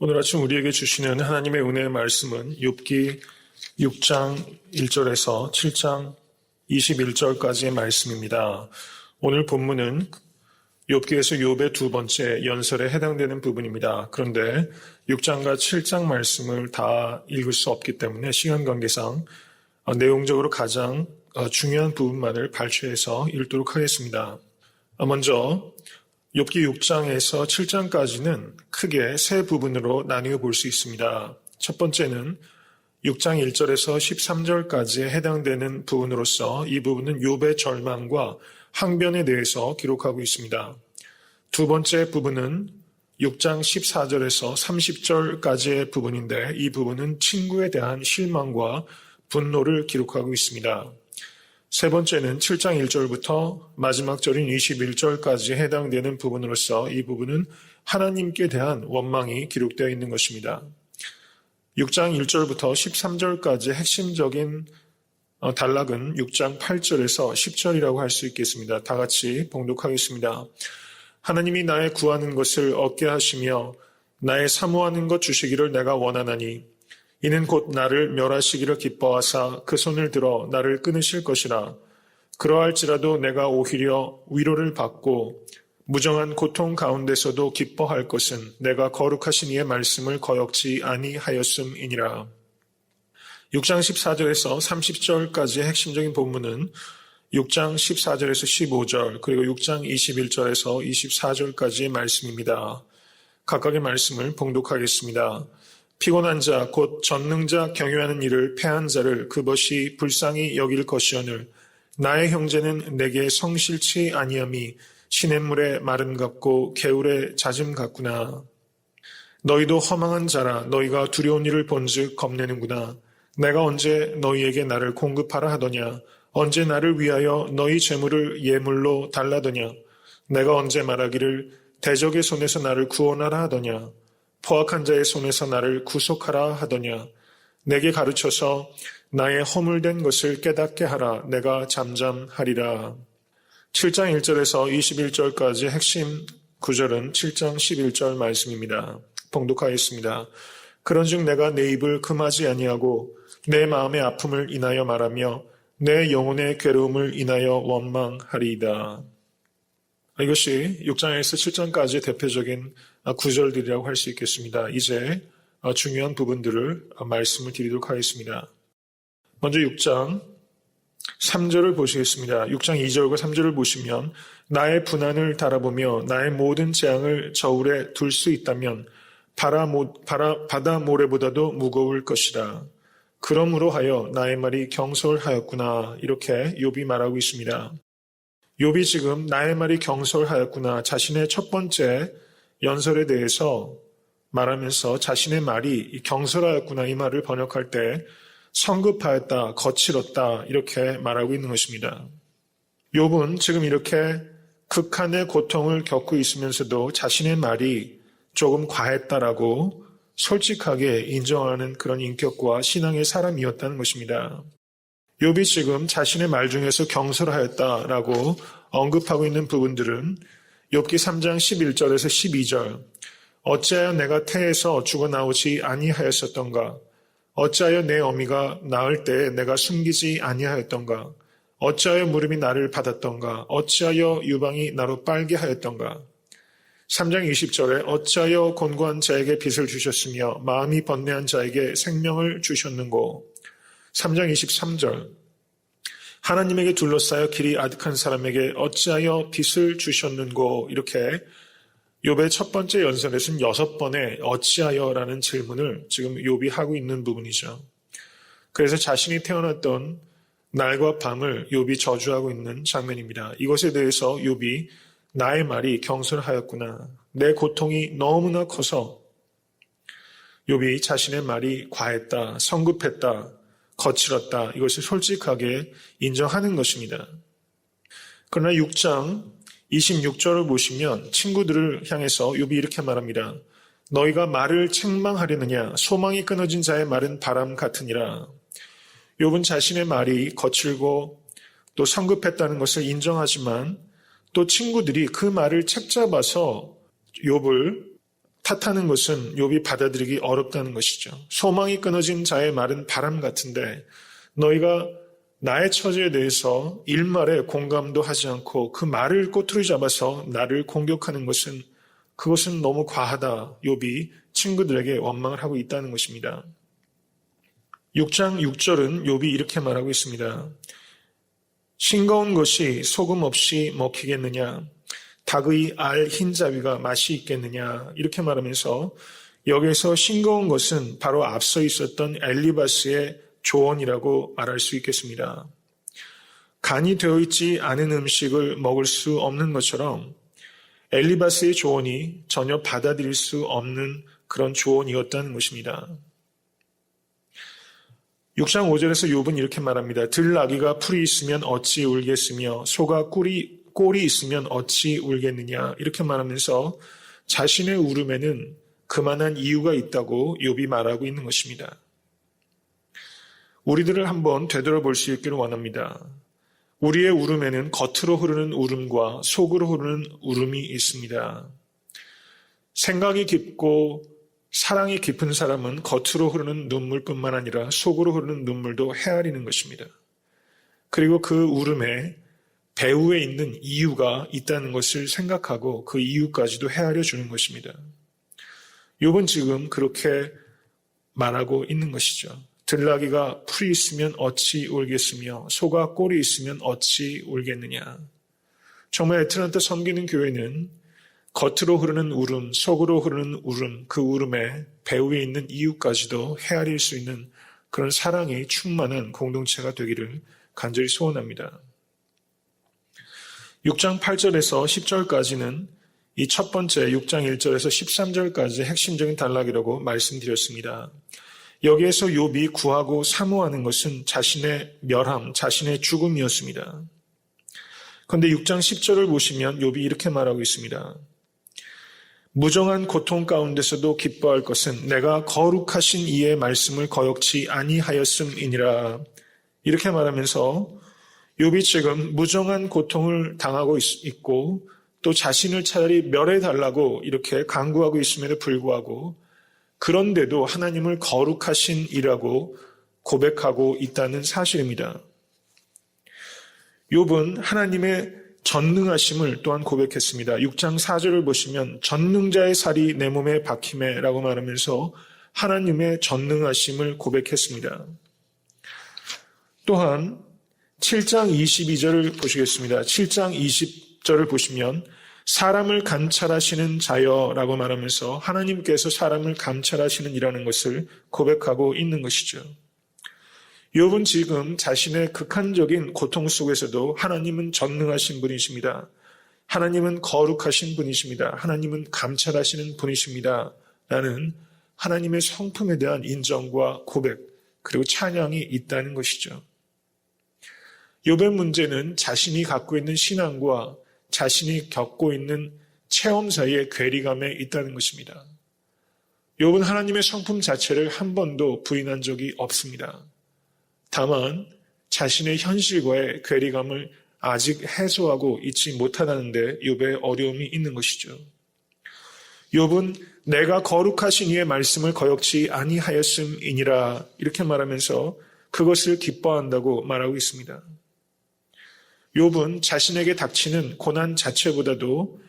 오늘 아침 우리에게 주시는 하나님의 은혜의 말씀은 욥기 6장 1절에서 7장 21절까지의 말씀입니다. 오늘 본문은 욥기에서 욥의 두 번째 연설에 해당되는 부분입니다. 그런데 6장과 7장 말씀을 다 읽을 수 없기 때문에 시간 관계상 내용적으로 가장 중요한 부분만을 발췌해서 읽도록 하겠습니다. 먼저 욥기 6장에서 7장까지는 크게 세 부분으로 나누어 볼 수 있습니다. 첫 번째는 6장 1절에서 13절까지에 해당되는 부분으로서 이 부분은 욥의 절망과 항변에 대해서 기록하고 있습니다. 두 번째 부분은 6장 14절에서 30절까지의 부분인데 이 부분은 친구에 대한 실망과 분노를 기록하고 있습니다. 세 번째는 7장 1절부터 마지막 절인 21절까지 해당되는 부분으로서 이 부분은 하나님께 대한 원망이 기록되어 있는 것입니다. 6장 1절부터 13절까지 핵심적인 단락은 6장 8절에서 10절이라고 할 수 있겠습니다. 다 같이 봉독하겠습니다. 하나님이 나의 구하는 것을 얻게 하시며 나의 사모하는 것 주시기를 내가 원하나니 이는 곧 나를 멸하시기를 기뻐하사 그 손을 들어 나를 끊으실 것이라. 그러할지라도 내가 오히려 위로를 받고 무정한 고통 가운데서도 기뻐할 것은 내가 거룩하신 이의 말씀을 거역지 아니하였음이니라. 6장 14절에서 30절까지의 핵심적인 본문은 6장 14절에서 15절 그리고 6장 21절에서 24절까지의 말씀입니다. 각각의 말씀을 봉독하겠습니다. 피곤한 자 곧 전능자 경유하는 일을 패한 자를 그것이 불쌍히 여길 것이오늘 나의 형제는 내게 성실치 아니함이 시냇물의 마름 같고 개울의 잦음 같구나. 너희도 허망한 자라 너희가 두려운 일을 본즉 겁내는구나. 내가 언제 너희에게 나를 공급하라 하더냐. 언제 나를 위하여 너희 재물을 예물로 달라더냐. 내가 언제 말하기를 대적의 손에서 나를 구원하라 하더냐. 포악한 자의 손에서 나를 구속하라 하더냐. 내게 가르쳐서 나의 허물된 것을 깨닫게 하라. 내가 잠잠하리라. 7장 1절에서 21절까지 핵심 구절은 7장 11절 말씀입니다. 봉독하겠습니다. 그런즉 내가 내 입을 금하지 아니하고 내 마음의 아픔을 인하여 말하며 내 영혼의 괴로움을 인하여 원망하리이다. 이것이 6장에서 7장까지의 대표적인 구절들이라고 할 수 있겠습니다. 이제 중요한 부분들을 말씀을 드리도록 하겠습니다. 먼저 6장 3절을 보시겠습니다. 6장 2절과 3절을 보시면 나의 분한을 달아보며 나의 모든 재앙을 저울에 둘 수 있다면 바다 모래보다도 무거울 것이라. 그러므로 하여 나의 말이 경솔하였구나. 이렇게 욥이 말하고 있습니다. 욥이 지금 나의 말이 경솔하였구나. 자신의 첫 번째 연설에 대해서 말하면서 자신의 말이 경솔하였구나 이 말을 번역할 때 성급하였다, 거칠었다 이렇게 말하고 있는 것입니다. 욥은 지금 이렇게 극한의 고통을 겪고 있으면서도 자신의 말이 조금 과했다라고 솔직하게 인정하는 그런 인격과 신앙의 사람이었다는 것입니다. 욥이 지금 자신의 말 중에서 경솔하였다라고 언급하고 있는 부분들은 욥기 3장 11절에서 12절 어찌하여 내가 태에서 죽어나오지 아니하였었던가 어찌하여 내 어미가 낳을 때 내가 숨기지 아니하였던가 어찌하여 무릎이 나를 받았던가 어찌하여 유방이 나로 빨게 하였던가 3장 20절에 어찌하여 곤고한 자에게 빚을 주셨으며 마음이 번뇌한 자에게 생명을 주셨는고 3장 23절 하나님에게 둘러싸여 길이 아득한 사람에게 어찌하여 빚을 주셨는고 이렇게 욥의 첫 번째 연설에서는 6번의 어찌하여라는 질문을 지금 욥이 하고 있는 부분이죠. 그래서 자신이 태어났던 날과 밤을 욥이 저주하고 있는 장면입니다. 이것에 대해서 욥이 나의 말이 경솔하였구나. 내 고통이 너무나 커서 욥이 자신의 말이 과했다, 성급했다, 거칠었다. 이것을 솔직하게 인정하는 것입니다. 그러나 6장 26절을 보시면 친구들을 향해서 욥이 이렇게 말합니다. 너희가 말을 책망하려느냐 소망이 끊어진 자의 말은 바람 같으니라. 욥은 자신의 말이 거칠고 또 성급했다는 것을 인정하지만 또 친구들이 그 말을 책잡아서 욥을 탓하는 것은 욥이 받아들이기 어렵다는 것이죠. 소망이 끊어진 자의 말은 바람 같은데 너희가 나의 처지에 대해서 일말에 공감도 하지 않고 그 말을 꼬투리 잡아서 나를 공격하는 것은 그것은 너무 과하다. 욥이 친구들에게 원망을 하고 있다는 것입니다. 6장 6절은 욥이 이렇게 말하고 있습니다. 싱거운 것이 소금 없이 먹히겠느냐? 닭의 알 흰자위가 맛이 있겠느냐? 이렇게 말하면서 여기서 싱거운 것은 바로 앞서 있었던 엘리바스의 조언이라고 말할 수 있겠습니다. 간이 되어 있지 않은 음식을 먹을 수 없는 것처럼 엘리바스의 조언이 전혀 받아들일 수 없는 그런 조언이었다는 것입니다. 6장 5절에서 욥은 이렇게 말합니다. 들나귀가 풀이 있으면 어찌 울겠으며 소가 꼴이 있으면 어찌 울겠느냐 이렇게 말하면서 자신의 울음에는 그만한 이유가 있다고 욥이 말하고 있는 것입니다. 우리들을 한번 되돌아볼 수 있기를 원합니다. 우리의 울음에는 겉으로 흐르는 울음과 속으로 흐르는 울음이 있습니다. 생각이 깊고 사랑이 깊은 사람은 겉으로 흐르는 눈물뿐만 아니라 속으로 흐르는 눈물도 헤아리는 것입니다. 그리고 그 울음에 배후에 있는 이유가 있다는 것을 생각하고 그 이유까지도 헤아려 주는 것입니다. 욥은 지금 그렇게 말하고 있는 것이죠. 들나귀가 풀이 있으면 어찌 울겠으며 소가 꼴이 있으면 어찌 울겠느냐. 정말 애틀란타 섬기는 교회는 겉으로 흐르는 울음, 속으로 흐르는 울음, 그 울음에 배후에 있는 이유까지도 헤아릴 수 있는 그런 사랑이 충만한 공동체가 되기를 간절히 소원합니다. 6장 8절에서 10절까지는 이 첫 번째 6장 1절에서 13절까지의 핵심적인 단락이라고 말씀드렸습니다. 여기에서 욥이 구하고 사모하는 것은 자신의 멸함, 자신의 죽음이었습니다. 그런데 6장 10절을 보시면 욥이 이렇게 말하고 있습니다. 무정한 고통 가운데서도 기뻐할 것은 내가 거룩하신 이의 말씀을 거역치 아니하였음이니라. 이렇게 말하면서 욥이 지금 무정한 고통을 당하고 있고 또 자신을 차라리 멸해달라고 이렇게 간구하고 있음에도 불구하고 그런데도 하나님을 거룩하신 이라고 고백하고 있다는 사실입니다. 욥은 하나님의 전능하심을 또한 고백했습니다. 6장 4절을 보시면 전능자의 살이 내 몸에 박힘에라고 말하면서 하나님의 전능하심을 고백했습니다. 또한 7장 22절을 보시겠습니다. 7장 20절을 보시면 사람을 감찰하시는 자여라고 말하면서 하나님께서 사람을 감찰하시는 이라는 것을 고백하고 있는 것이죠. 욥은 지금 자신의 극한적인 고통 속에서도 하나님은 전능하신 분이십니다. 하나님은 거룩하신 분이십니다. 하나님은 감찰하시는 분이십니다. 라는 하나님의 성품에 대한 인정과 고백 그리고 찬양이 있다는 것이죠. 욥의 문제는 자신이 갖고 있는 신앙과 자신이 겪고 있는 체험 사이의 괴리감에 있다는 것입니다. 욥은 하나님의 성품 자체를 한 번도 부인한 적이 없습니다. 다만 자신의 현실과의 괴리감을 아직 해소하고 있지 못하다는데 욥의 어려움이 있는 것이죠. 욥은 내가 거룩하신 이의 말씀을 거역치 아니하였음이니라 이렇게 말하면서 그것을 기뻐한다고 말하고 있습니다. 욥은 자신에게 닥치는 고난 자체보다도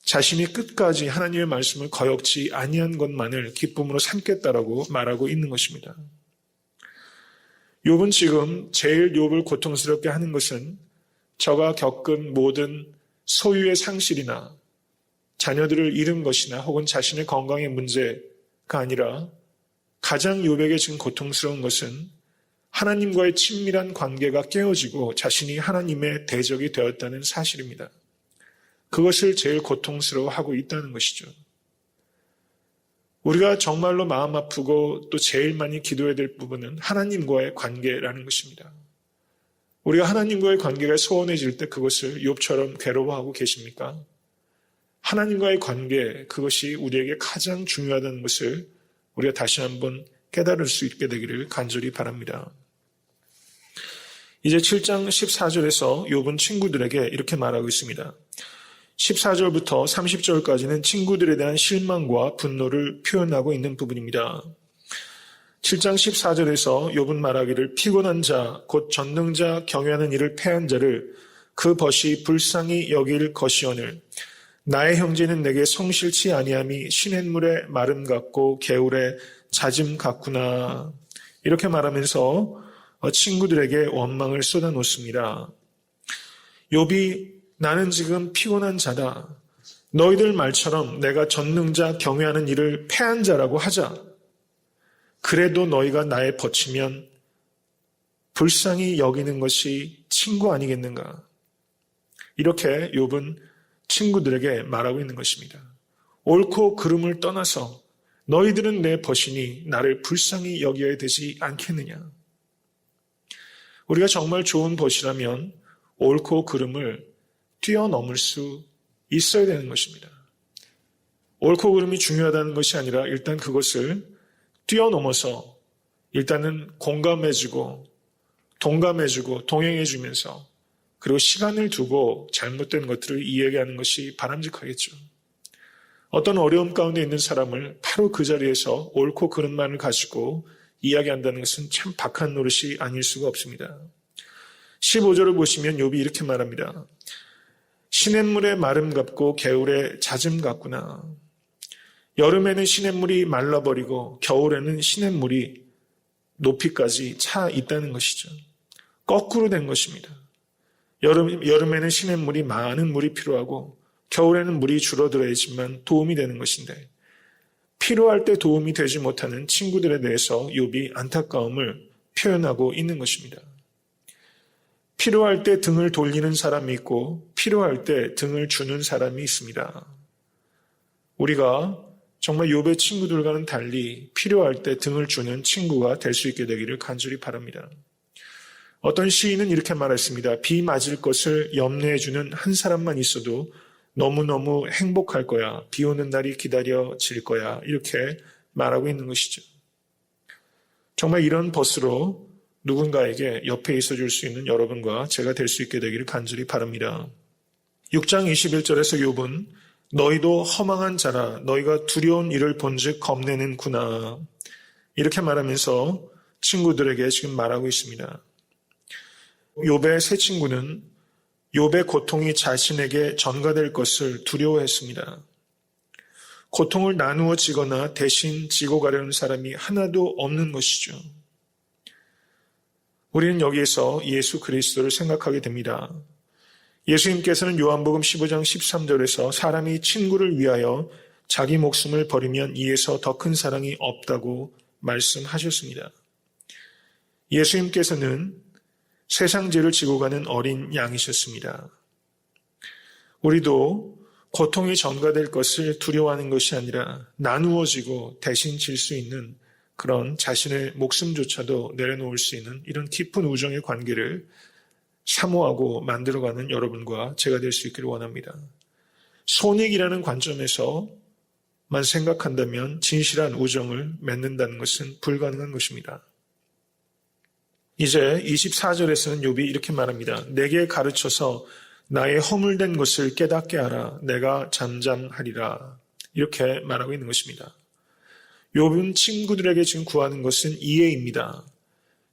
자신이 끝까지 하나님의 말씀을 거역지 아니한 것만을 기쁨으로 삼겠다라고 말하고 있는 것입니다. 욥은 지금 제일 욥을 고통스럽게 하는 것은 저가 겪은 모든 소유의 상실이나 자녀들을 잃은 것이나 혹은 자신의 건강의 문제가 아니라 가장 욥에게 지금 고통스러운 것은 하나님과의 친밀한 관계가 깨어지고 자신이 하나님의 대적이 되었다는 사실입니다. 그것을 제일 고통스러워하고 있다는 것이죠. 우리가 정말로 마음 아프고 또 제일 많이 기도해야 될 부분은 하나님과의 관계라는 것입니다. 우리가 하나님과의 관계가 소원해질 때 그것을 욥처럼 괴로워하고 계십니까? 하나님과의 관계, 그것이 우리에게 가장 중요하다는 것을 우리가 다시 한번 깨달을 수 있게 되기를 간절히 바랍니다. 이제 7장 14절에서 욥은 친구들에게 이렇게 말하고 있습니다. 14절부터 30절까지는 친구들에 대한 실망과 분노를 표현하고 있는 부분입니다. 7장 14절에서 욥은 말하기를 피곤한 자, 곧 전능자 경외하는 이를 패한 자를 그 벗이 불쌍히 여길 것이오늘 나의 형제는 내게 성실치 아니함이 시냇물의 마름 같고 개울의 잦음 같구나. 이렇게 말하면서 친구들에게 원망을 쏟아놓습니다. 욥이 나는 지금 피곤한 자다. 너희들 말처럼 내가 전능자 경외하는 이를 패한 자라고 하자. 그래도 너희가 나에 버치면 불쌍히 여기는 것이 친구 아니겠는가. 이렇게 욥은 친구들에게 말하고 있는 것입니다. 옳고 그름을 떠나서 너희들은 내 벗이니 나를 불쌍히 여겨야 되지 않겠느냐. 우리가 정말 좋은 벗이라면 옳고 그름을 뛰어넘을 수 있어야 되는 것입니다. 옳고 그름이 중요하다는 것이 아니라 일단 그것을 뛰어넘어서 일단은 공감해주고 동감해주고 동행해주면서 그리고 시간을 두고 잘못된 것들을 이야기하는 것이 바람직하겠죠. 어떤 어려움 가운데 있는 사람을 바로 그 자리에서 옳고 그름만을 가지고 이야기한다는 것은 참 박한 노릇이 아닐 수가 없습니다. 15절을 보시면 욥이 이렇게 말합니다. 시냇물의 마름 같고 개울의 잦음 같구나. 여름에는 시냇물이 말라버리고 겨울에는 시냇물이 높이까지 차 있다는 것이죠. 거꾸로 된 것입니다. 여름에는 시냇물이 많은 물이 필요하고 겨울에는 물이 줄어들어야지만 도움이 되는 것인데 필요할 때 도움이 되지 못하는 친구들에 대해서 욥이 안타까움을 표현하고 있는 것입니다. 필요할 때 등을 돌리는 사람이 있고 필요할 때 등을 주는 사람이 있습니다. 우리가 정말 욥의 친구들과는 달리 필요할 때 등을 주는 친구가 될 수 있게 되기를 간절히 바랍니다. 어떤 시인은 이렇게 말했습니다. 비 맞을 것을 염려해주는 한 사람만 있어도 너무너무 행복할 거야. 비 오는 날이 기다려질 거야. 이렇게 말하고 있는 것이죠. 정말 이런 벗으로 누군가에게 옆에 있어줄 수 있는 여러분과 제가 될 수 있게 되기를 간절히 바랍니다. 6장 21절에서 욥은 너희도 허망한 자라 너희가 두려운 일을 본즉 겁내는구나. 이렇게 말하면서 친구들에게 지금 말하고 있습니다. 욥의 세 친구는 욥의 고통이 자신에게 전가될 것을 두려워했습니다. 고통을 나누어 지거나 대신 지고 가려는 사람이 하나도 없는 것이죠. 우리는 여기에서 예수 그리스도를 생각하게 됩니다. 예수님께서는 요한복음 15장 13절에서 사람이 친구를 위하여 자기 목숨을 버리면 이에서 더 큰 사랑이 없다고 말씀하셨습니다. 예수님께서는 세상 죄를 지고 가는 어린 양이셨습니다. 우리도 고통이 전가될 것을 두려워하는 것이 아니라 나누어지고 대신 질 수 있는 그런 자신의 목숨조차도 내려놓을 수 있는 이런 깊은 우정의 관계를 사모하고 만들어가는 여러분과 제가 될 수 있기를 원합니다. 손익이라는 관점에서만 생각한다면 진실한 우정을 맺는다는 것은 불가능한 것입니다. 이제 24절에서는 욥이 이렇게 말합니다. 내게 가르쳐서 나의 허물된 것을 깨닫게 하라. 내가 잠잠하리라. 이렇게 말하고 있는 것입니다. 욥은 친구들에게 지금 구하는 것은 이해입니다.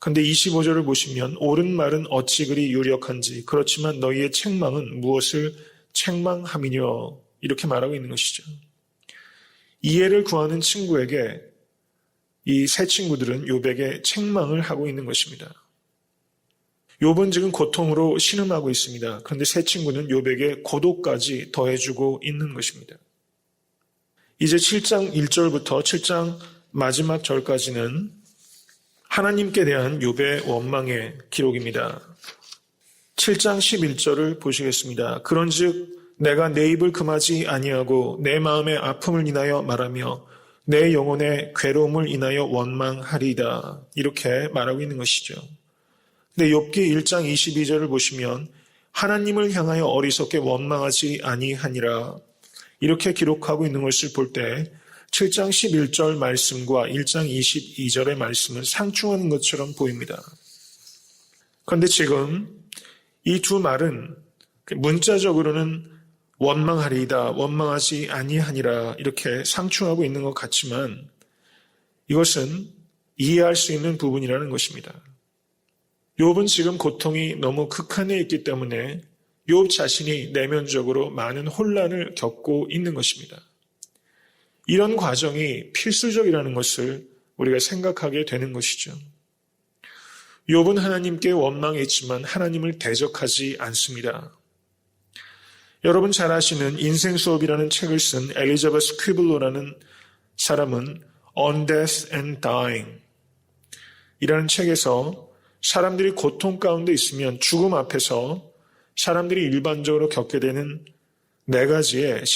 그런데 25절을 보시면 옳은 말은 어찌 그리 유력한지 그렇지만 너희의 책망은 무엇을 책망함이뇨 이렇게 말하고 있는 것이죠. 이해를 구하는 친구에게 이 세 친구들은 욥에게 책망을 하고 있는 것입니다. 욥은 지금 고통으로 신음하고 있습니다. 그런데 세 친구는 욥에게 고독까지 더해주고 있는 것입니다. 이제 7장 1절부터 7장 마지막 절까지는 하나님께 대한 욥의 원망의 기록입니다. 7장 11절을 보시겠습니다. 그런즉 내가 내 입을 금하지 아니하고 내 마음의 아픔을 인하여 말하며 내 영혼의 괴로움을 인하여 원망하리이다. 이렇게 말하고 있는 것이죠. 근데 욥기 1장 22절을 보시면 하나님을 향하여 어리석게 원망하지 아니하니라. 이렇게 기록하고 있는 것을 볼 때 7장 11절 말씀과 1장 22절의 말씀은 상충하는 것처럼 보입니다. 그런데 지금 이 두 말은 문자적으로는 원망하리이다, 원망하지 아니하니라 이렇게 상충하고 있는 것 같지만 이것은 이해할 수 있는 부분이라는 것입니다. 욥은 지금 고통이 너무 극한에 있기 때문에 욥 자신이 내면적으로 많은 혼란을 겪고 있는 것입니다. 이런 과정이 필수적이라는 것을 우리가 생각하게 되는 것이죠. 욥은 하나님께 원망했지만 하나님을 대적하지 않습니다. 여러분 잘 아시는 인생 수업이라는 책을 쓴 엘리자베스 퀴블로라는 사람은 On Death and Dying 이라는 책에서 사람들이 고통 가운데 있으면 죽음 앞에서 사람들이 일반적으로 겪게 되는 4가지의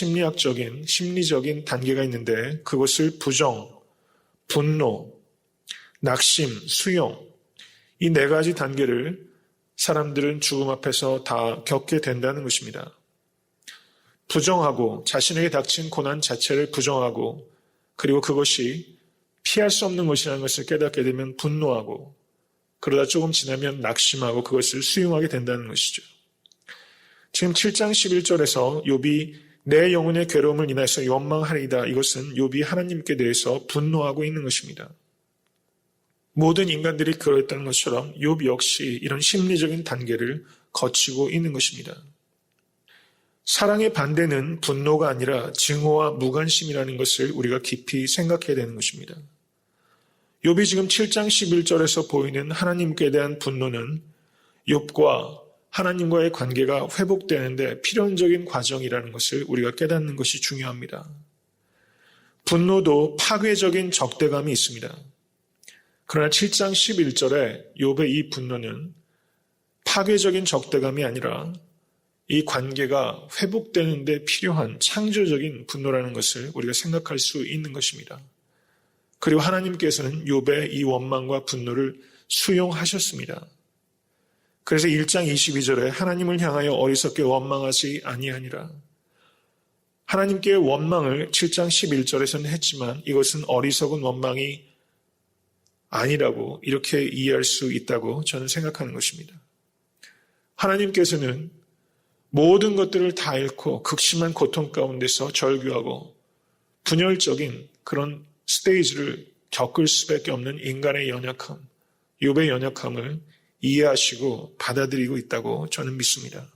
심리적인 단계가 있는데 그것을 부정, 분노, 낙심, 수용 이 4가지 단계를 사람들은 죽음 앞에서 다 겪게 된다는 것입니다. 부정하고 자신에게 닥친 고난 자체를 부정하고 그리고 그것이 피할 수 없는 것이라는 것을 깨닫게 되면 분노하고 그러다 조금 지나면 낙심하고 그것을 수용하게 된다는 것이죠. 지금 7장 11절에서 욥이 내 영혼의 괴로움을 인하여서 원망하리이다. 이것은 욥이 하나님께 대해서 분노하고 있는 것입니다. 모든 인간들이 그러했다는 것처럼 욥 역시 이런 심리적인 단계를 거치고 있는 것입니다. 사랑의 반대는 분노가 아니라 증오와 무관심이라는 것을 우리가 깊이 생각해야 되는 것입니다. 욥이 지금 7장 11절에서 보이는 하나님께 대한 분노는 욥과 하나님과의 관계가 회복되는데 필연적인 과정이라는 것을 우리가 깨닫는 것이 중요합니다. 분노도 파괴적인 적대감이 있습니다. 그러나 7장 11절에 욥의 이 분노는 파괴적인 적대감이 아니라 이 관계가 회복되는 데 필요한 창조적인 분노라는 것을 우리가 생각할 수 있는 것입니다. 그리고 하나님께서는 욥의 이 원망과 분노를 수용하셨습니다. 그래서 1장 22절에 하나님을 향하여 어리석게 원망하지 아니하니라. 하나님께 원망을 7장 11절에서는 했지만 이것은 어리석은 원망이 아니라고 이렇게 이해할 수 있다고 저는 생각하는 것입니다. 하나님께서는 모든 것들을 다 잃고 극심한 고통 가운데서 절규하고 분열적인 그런 스테이지를 겪을 수밖에 없는 인간의 연약함, 욥의 연약함을 이해하시고 받아들이고 있다고 저는 믿습니다.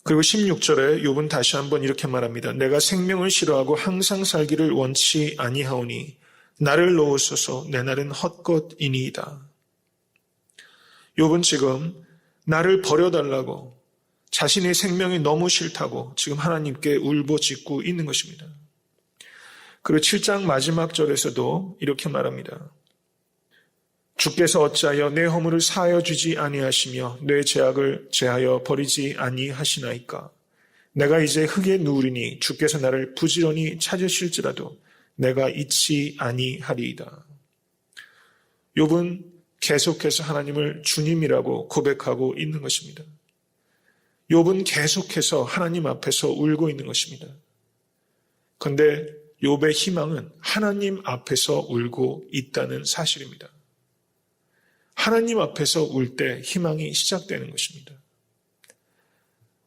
그리고 16절에 욥은 다시 한번 이렇게 말합니다. 내가 생명을 싫어하고 항상 살기를 원치 아니하오니 나를 놓으소서 내 날은 헛것이니이다. 욥은 지금 나를 버려달라고 자신의 생명이 너무 싫다고 지금 하나님께 울부짖고 있는 것입니다. 그리고 7장 마지막 절에서도 이렇게 말합니다. 주께서 어찌하여 내 허물을 사하여 주지 아니하시며 내 죄악을 제하여 버리지 아니하시나이까. 내가 이제 흙에 누우리니 주께서 나를 부지런히 찾으실지라도 내가 잊지 아니하리이다. 욥은 계속해서 하나님을 주님이라고 고백하고 있는 것입니다. 욥은 계속해서 하나님 앞에서 울고 있는 것입니다. 그런데 욥의 희망은 하나님 앞에서 울고 있다는 사실입니다. 하나님 앞에서 울 때 희망이 시작되는 것입니다.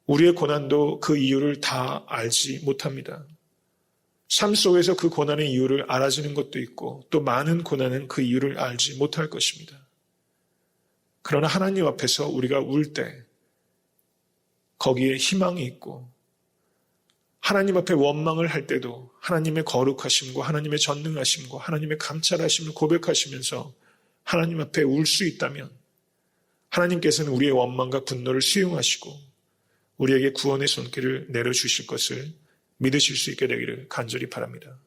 우리의 고난도 그 이유를 다 알지 못합니다. 삶 속에서 그 고난의 이유를 알아지는 것도 있고 또 많은 고난은 그 이유를 알지 못할 것입니다. 그러나 하나님 앞에서 우리가 울 때 거기에 희망이 있고 하나님 앞에 원망을 할 때도 하나님의 거룩하심과 하나님의 전능하심과 하나님의 감찰하심을 고백하시면서 하나님 앞에 울 수 있다면 하나님께서는 우리의 원망과 분노를 수용하시고 우리에게 구원의 손길을 내려주실 것을 믿으실 수 있게 되기를 간절히 바랍니다.